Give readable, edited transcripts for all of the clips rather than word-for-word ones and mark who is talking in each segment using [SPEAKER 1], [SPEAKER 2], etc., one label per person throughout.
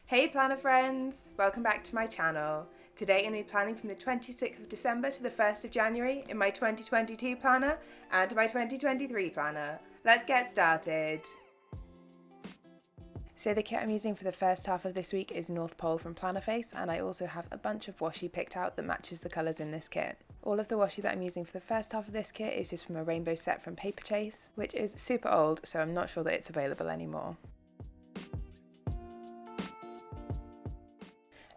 [SPEAKER 1] Hey planner friends! Welcome back to my channel. Today I'm going to be planning from the 26th of December to the 1st of January in my 2022 planner and my 2023 planner. Let's get started. So the kit I'm using for the first half of this week is North Pole from Plannerface, and I also have a bunch of washi picked out that matches the colours in this kit. All of the washi that I'm using for the first half of this kit is just from a rainbow set from Paper Chase, which is super old, so I'm not sure that it's available anymore.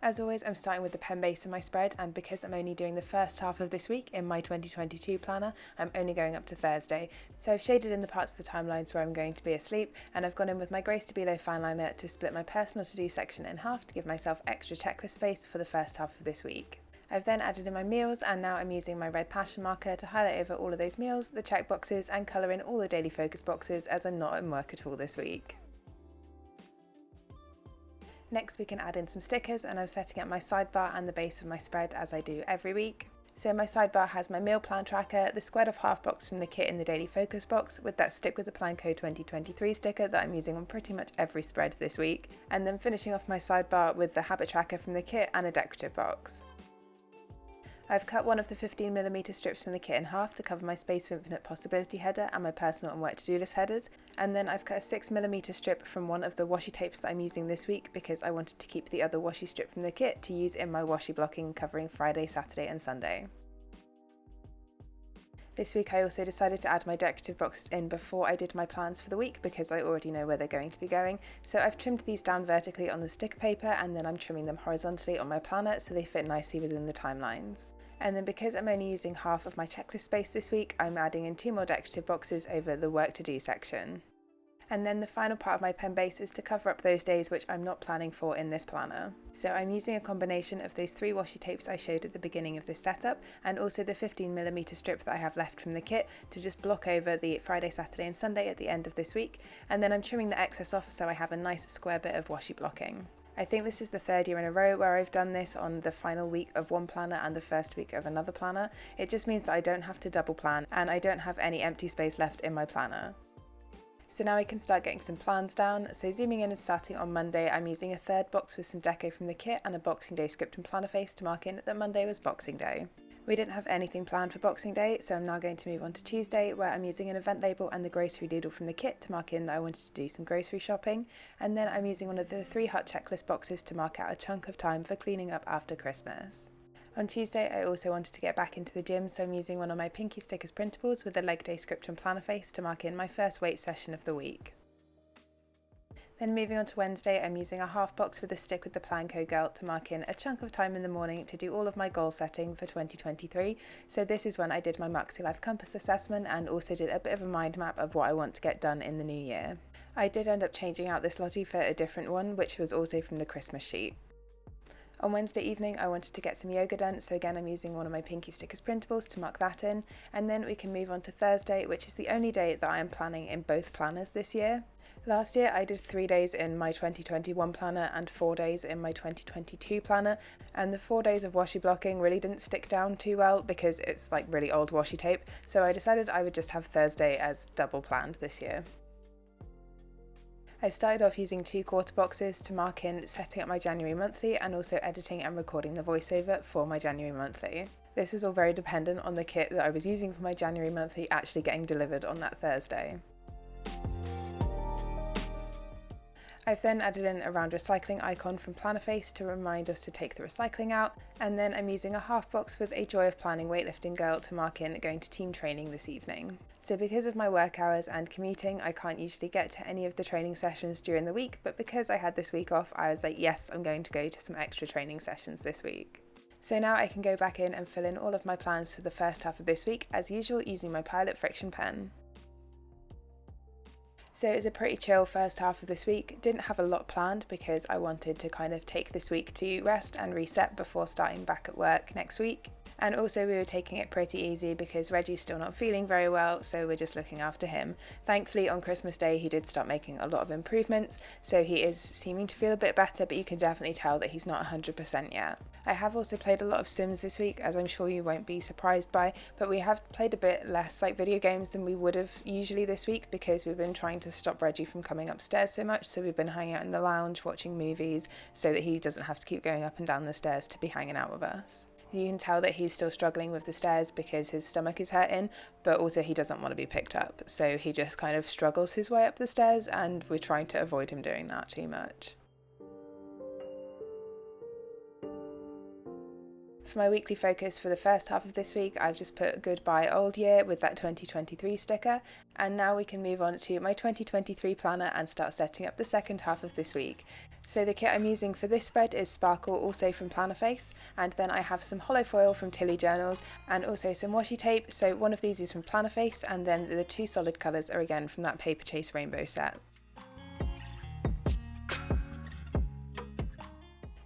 [SPEAKER 1] As always, I'm starting with the pen base in my spread, and because I'm only doing the first half of this week in my 2022 planner, I'm only going up to Thursday. So I've shaded in the parts of the timelines where I'm going to be asleep, and I've gone in with my Grey Stabilo fine liner to split my personal to-do section in half to give myself extra checklist space for the first half of this week. I've then added in my meals, and now I'm using my red passion marker to highlight over all of those meals, the check boxes, and colour in all the daily focus boxes as I'm not in work at all this week. Next we can add in some stickers, and I'm setting up my sidebar and the base of my spread as I do every week. So my sidebar has my meal plan tracker, the squared off half box from the kit in the daily focus box with that stick with the plan code 2023 sticker that I'm using on pretty much every spread this week, and then finishing off my sidebar with the habit tracker from the kit and a decorative box. I've cut one of the 15mm strips from the kit in half to cover my Space for Infinite Possibility header and my personal and work to-do list headers, and then I've cut a 6mm strip from one of the washi tapes that I'm using this week because I wanted to keep the other washi strip from the kit to use in my washi blocking covering Friday, Saturday and Sunday. This week I also decided to add my decorative boxes in before I did my plans for the week because I already know where they're going to be going. So I've trimmed these down vertically on the sticker paper, and then I'm trimming them horizontally on my planner so they fit nicely within the timelines. And then because I'm only using half of my checklist space this week, I'm adding in 2 more decorative boxes over the work to do section. And then the final part of my pen base is to cover up those days which I'm not planning for in this planner. So I'm using a combination of those 3 washi tapes I showed at the beginning of this setup, and also the 15mm strip that I have left from the kit to just block over the Friday, Saturday and Sunday at the end of this week, and then I'm trimming the excess off so I have a nice square bit of washi blocking. I think this is the 3rd year in a row where I've done this on the final week of one planner and the first week of another planner. It just means that I don't have to double plan and I don't have any empty space left in my planner. So now I can start getting some plans down. So zooming in and starting on Monday, I'm using a 3rd box with some deco from the kit and a Boxing Day script in Plannerface to mark in that Monday was Boxing Day. We didn't have anything planned for Boxing Day, so I'm now going to move on to Tuesday, where I'm using an event label and the grocery doodle from the kit to mark in that I wanted to do some grocery shopping, and then I'm using one of the 3 hot checklist boxes to mark out a chunk of time for cleaning up after Christmas. On Tuesday I also wanted to get back into the gym, so I'm using one of my Pinky Stickers printables with the leg day script from Plannerface to mark in my first weight session of the week. Then moving on to Wednesday, I'm using a half box with a stick with the plan code girl to mark in a chunk of time in the morning to do all of my goal setting for 2023. So this is when I did my Maxi Life Compass assessment and also did a bit of a mind map of what I want to get done in the new year. I did end up changing out this lottie for a different one, which was also from the Christmas sheet. On Wednesday evening I wanted to get some yoga done, so again I'm using one of my Pinky Stickers printables to mark that in, and then we can move on to Thursday, which is the only day that I am planning in both planners this year. Last year I did 3 days in my 2021 planner and 4 days in my 2022 planner, and the 4 days of washi blocking really didn't stick down too well because it's like really old washi tape, so I decided I would just have Thursday as double planned this year. I started off using 2 quarter boxes to mark in setting up my January monthly and also editing and recording the voiceover for my January monthly. This was all very dependent on the kit that I was using for my January monthly actually getting delivered on that Thursday. I've then added in a round recycling icon from Plannerface to remind us to take the recycling out, and then I'm using a half box with a Joy of Planning weightlifting girl to mark in going to team training this evening. So because of my work hours and commuting, I can't usually get to any of the training sessions during the week, but because I had this week off, I was like, yes, I'm going to go to some extra training sessions this week. So now I can go back in and fill in all of my plans for the first half of this week, as usual using my Pilot Friction pen. So it was a pretty chill first half of this week. Didn't have a lot planned because I wanted to kind of take this week to rest and reset before starting back at work next week. And also we were taking it pretty easy because Reggie's still not feeling very well, so we're just looking after him. Thankfully on Christmas Day he did start making a lot of improvements, so he is seeming to feel a bit better, but you can definitely tell that he's not 100% yet. I have also played a lot of Sims this week, as I'm sure you won't be surprised by, but we have played a bit less like video games than we would have usually this week because we've been trying to stop Reggie from coming upstairs so much, so we've been hanging out in the lounge watching movies so that he doesn't have to keep going up and down the stairs to be hanging out with us. You can tell that he's still struggling with the stairs because his stomach is hurting, but also he doesn't want to be picked up, so he just kind of struggles his way up the stairs, and we're trying to avoid him doing that too much. For my weekly focus for the first half of this week, I've just put goodbye old year with that 2023 sticker, and now we can move on to my 2023 planner and start setting up the second half of this week. So the kit I'm using for this spread is Sparkle, also from Plannerface, and then I have some hollow foil from Tilly Journals and also some washi tape. So one of these is from Plannerface, and then the two solid colours are again from that Paper Chase Rainbow set.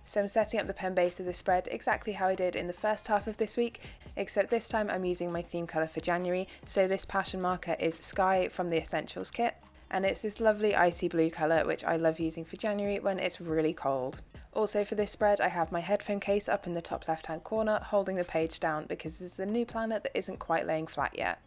[SPEAKER 1] So I'm setting up the pen base of this spread exactly how I did in the first half of this week, except this time I'm using my theme colour for January. So this passion marker is Sky from the Essentials kit, and it's this lovely icy blue colour which I love using for January when it's really cold. Also for this spread I have my headphone case up in the top left hand corner holding the page down because this is a new planner that isn't quite laying flat yet.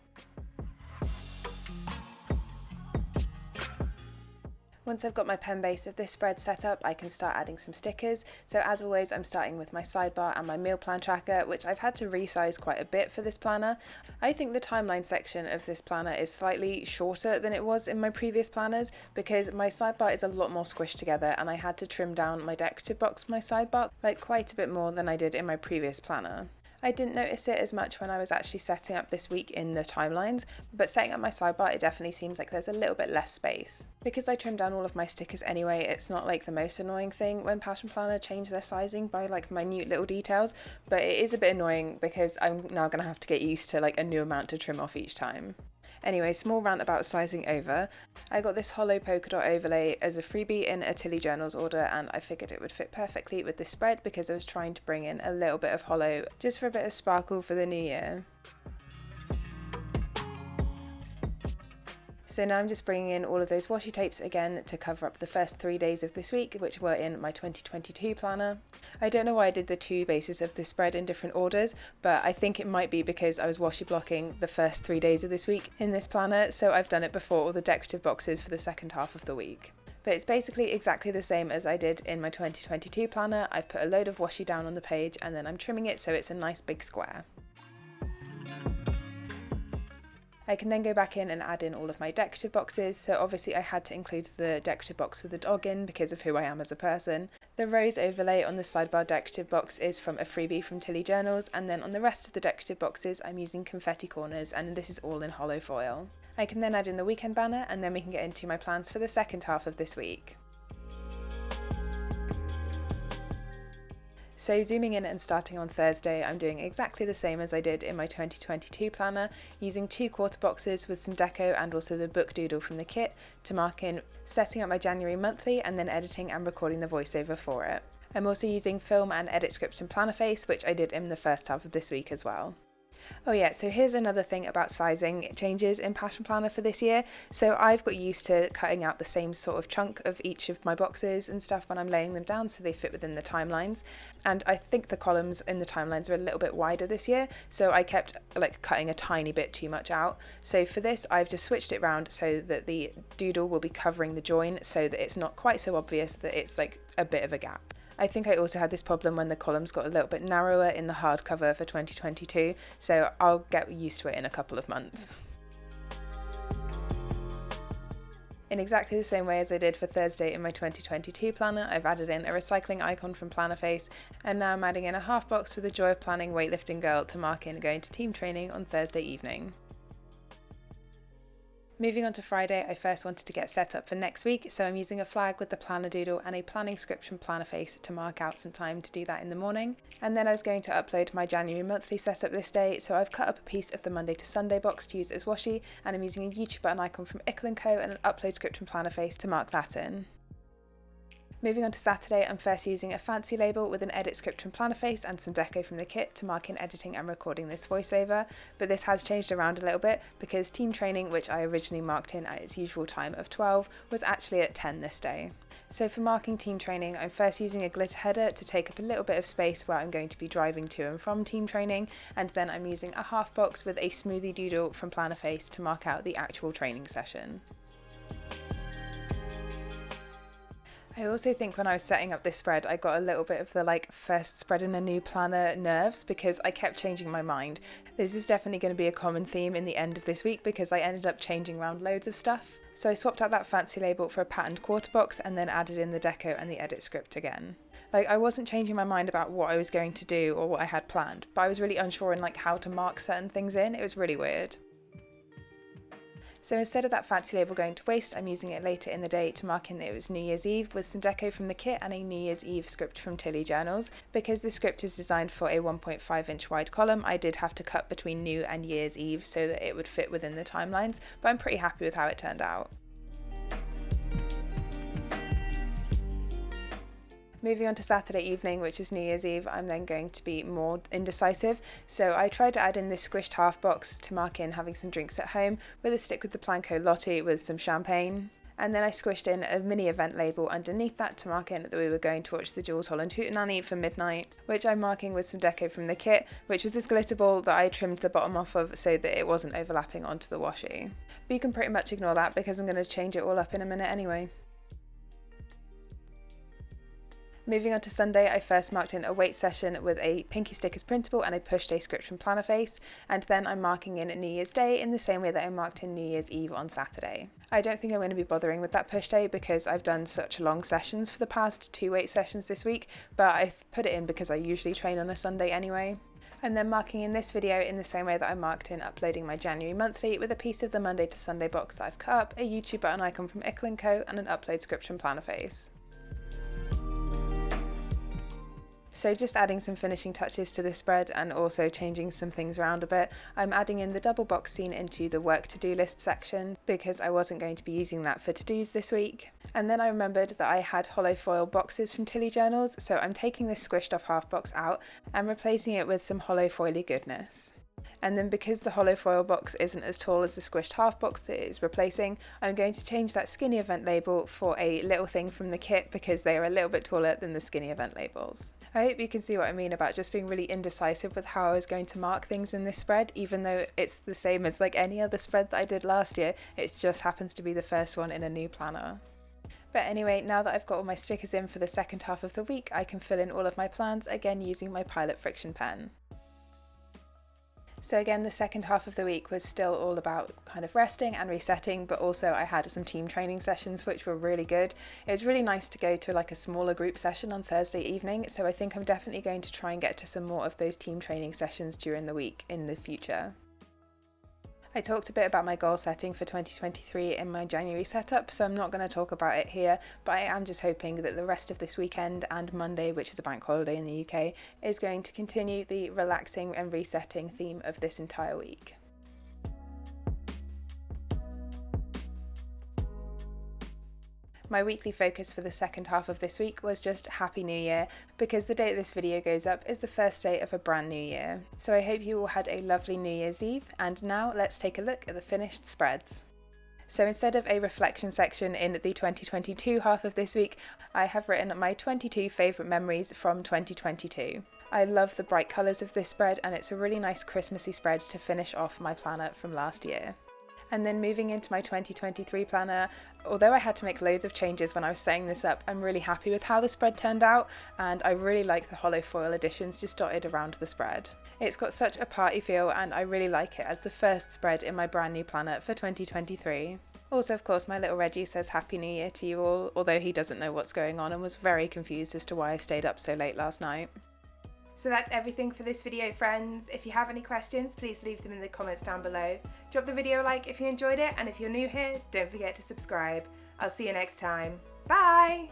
[SPEAKER 1] Once I've got my pen base of this spread set up, I can start adding some stickers. So as always, I'm starting with my sidebar and my meal plan tracker, which I've had to resize quite a bit for this planner. I think the timeline section of this planner is slightly shorter than it was in my previous planners because my sidebar is a lot more squished together, and I had to trim down my decorative box for my sidebar like quite a bit more than I did in my previous planner. I didn't notice it as much when I was actually setting up this week in the timelines, but setting up my sidebar, it definitely seems like there's a little bit less space. Because I trimmed down all of my stickers anyway, it's not like the most annoying thing when Passion Planner change their sizing by like minute little details, but it is a bit annoying because I'm now going to have to get used to like a new amount to trim off each time. Anyway, small rant about sizing over. I got this hollow polka dot overlay as a freebie in a Tilly Journals order, and I figured it would fit perfectly with this spread because I was trying to bring in a little bit of hollow just for a bit of sparkle for the new year. So now I'm just bringing in all of those washi tapes again to cover up the first 3 days of this week, which were in my 2022 planner. I don't know why I did the two bases of this spread in different orders, but I think it might be because I was washi blocking the first 3 days of this week in this planner, so I've done it before all the decorative boxes for the second half of the week. But it's basically exactly the same as I did in my 2022 planner. I've put a load of washi down on the page and then I'm trimming it so it's a nice big square. I can then go back in and add in all of my decorative boxes, so obviously I had to include the decorative box with the dog in because of who I am as a person. The rose overlay on the sidebar decorative box is from a freebie from Tilly Journals, and then on the rest of the decorative boxes I'm using confetti corners, and this is all in hollow foil. I can then add in the weekend banner, and then we can get into my plans for the second half of this week. So zooming in and starting on Thursday, I'm doing exactly the same as I did in my 2022 planner, using 2 quarter boxes with some deco and also the book doodle from the kit to mark in setting up my January monthly and then editing and recording the voiceover for it. I'm also using film and edit scripts in Plannerface, which I did in the first half of this week as well. Oh yeah, so here's another thing about sizing changes in Passion Planner for this year. So I've got used to cutting out the same sort of chunk of each of my boxes and stuff when I'm laying them down so they fit within the timelines. And I think the columns in the timelines are a little bit wider this year, so I kept like cutting a tiny bit too much out. So for this, I've just switched it around so that the doodle will be covering the join so that it's not quite so obvious that it's like a bit of a gap. I think I also had this problem when the columns got a little bit narrower in the hardcover for 2022, so I'll get used to it in a couple of months. In exactly the same way as I did for Thursday in my 2022 planner, I've added in a recycling icon from Plannerface, and now I'm adding in a half box for the Joy of Planning weightlifting girl to mark in going to team training on Thursday evening. Moving on to Friday, I first wanted to get set up for next week, so I'm using a flag with the planner doodle and a planning script from Plannerface to mark out some time to do that in the morning. And then I was going to upload my January monthly setup this day, so I've cut up a piece of the Monday to Sunday box to use as washi, and I'm using a YouTube button icon from Ickle & Co and an upload script from Plannerface to mark that in. Moving on to Saturday, I'm first using a fancy label with an edit script from Plannerface and some deco from the kit to mark in editing and recording this voiceover, but this has changed around a little bit because team training, which I originally marked in at its usual time of 12, was actually at 10 this day. So for marking team training, I'm first using a glitter header to take up a little bit of space where I'm going to be driving to and from team training, and then I'm using a half box with a smoothie doodle from Plannerface to mark out the actual training session. I also think when I was setting up this spread, I got a little bit of the first spread in a new planner nerves because I kept changing my mind. This is definitely going to be a common theme in the end of this week because I ended up changing around loads of stuff. So I swapped out that fancy label for a patterned quarter box and then added in the deco and the edit script again. I wasn't changing my mind about what I was going to do or what I had planned, but I was really unsure in how to mark certain things in. It was really weird. So instead of that fancy label going to waste, I'm using it later in the day to mark in that it was New Year's Eve with some deco from the kit and a New Year's Eve script from Tilly Journals. Because the script is designed for a 1.5 inch wide column, I did have to cut between New and Year's Eve so that it would fit within the timelines, but I'm pretty happy with how it turned out. Moving on to Saturday evening, which is New Year's Eve, I'm then going to be more indecisive. So I tried to add in this squished half box to mark in having some drinks at home with a stick with the Planco Lottie with some champagne. And then I squished in a mini event label underneath that to mark in that we were going to watch the Jules Holland Hootenanny for midnight, which I'm marking with some deco from the kit, which was this glitter ball that I trimmed the bottom off of so that it wasn't overlapping onto the washi. But you can pretty much ignore that because I'm going to change it all up in a minute anyway. Moving on to Sunday, I first marked in a weight session with a Pinky Stickers printable and a push day script from Plannerface, and then I'm marking in New Year's Day in the same way that I marked in New Year's Eve on Saturday. I don't think I'm going to be bothering with that push day because I've done such long sessions for the past 2 weight sessions this week, but I've put it in because I usually train on a Sunday anyway. I'm then marking in this video in the same way that I marked in uploading my January monthly with a piece of the Monday to Sunday box that I've cut up, a YouTube button icon from Ickle & Co and an upload script from Plannerface. So just adding some finishing touches to this spread and also changing some things around a bit, I'm adding in the double box scene into the work to-do list section because I wasn't going to be using that for to-dos this week. And then I remembered that I had hollow foil boxes from Tilly Journals, so I'm taking this squished off half box out and replacing it with some hollow foily goodness. And then because the hollow foil box isn't as tall as the squished half box that it is replacing, I'm going to change that skinny event label for a little thing from the kit because they are a little bit taller than the skinny event labels. I hope you can see what I mean about just being really indecisive with how I was going to mark things in this spread, even though it's the same as any other spread that I did last year, it just happens to be the first one in a new planner. But anyway, now that I've got all my stickers in for the second half of the week, I can fill in all of my plans again using my Pilot friction pen. So again, the second half of the week was still all about kind of resting and resetting, but also I had some team training sessions which were really good. It was really nice to go to a smaller group session on Thursday evening, so I think I'm definitely going to try and get to some more of those team training sessions during the week in the future. I talked a bit about my goal setting for 2023 in my January setup, so I'm not going to talk about it here, but I am just hoping that the rest of this weekend and Monday, which is a bank holiday in the UK, is going to continue the relaxing and resetting theme of this entire week. My weekly focus for the second half of this week was just Happy New Year, because the date this video goes up is the first day of a brand new year. So I hope you all had a lovely New Year's Eve, and now let's take a look at the finished spreads. So instead of a reflection section in the 2022 half of this week, I have written my 22 favourite memories from 2022. I love the bright colours of this spread, and it's a really nice Christmassy spread to finish off my planner from last year. And then moving into my 2023 planner, although I had to make loads of changes when I was setting this up, I'm really happy with how the spread turned out, and I really like the hollow foil additions just dotted around the spread. It's got such a party feel, and I really like it as the first spread in my brand new planner for 2023. Also, of course, my little Reggie says Happy New Year to you all, although he doesn't know what's going on and was very confused as to why I stayed up so late last night. So that's everything for this video, friends. If you have any questions, please leave them in the comments down below. Drop the video a like if you enjoyed it, and if you're new here, don't forget to subscribe. I'll see you next time. Bye!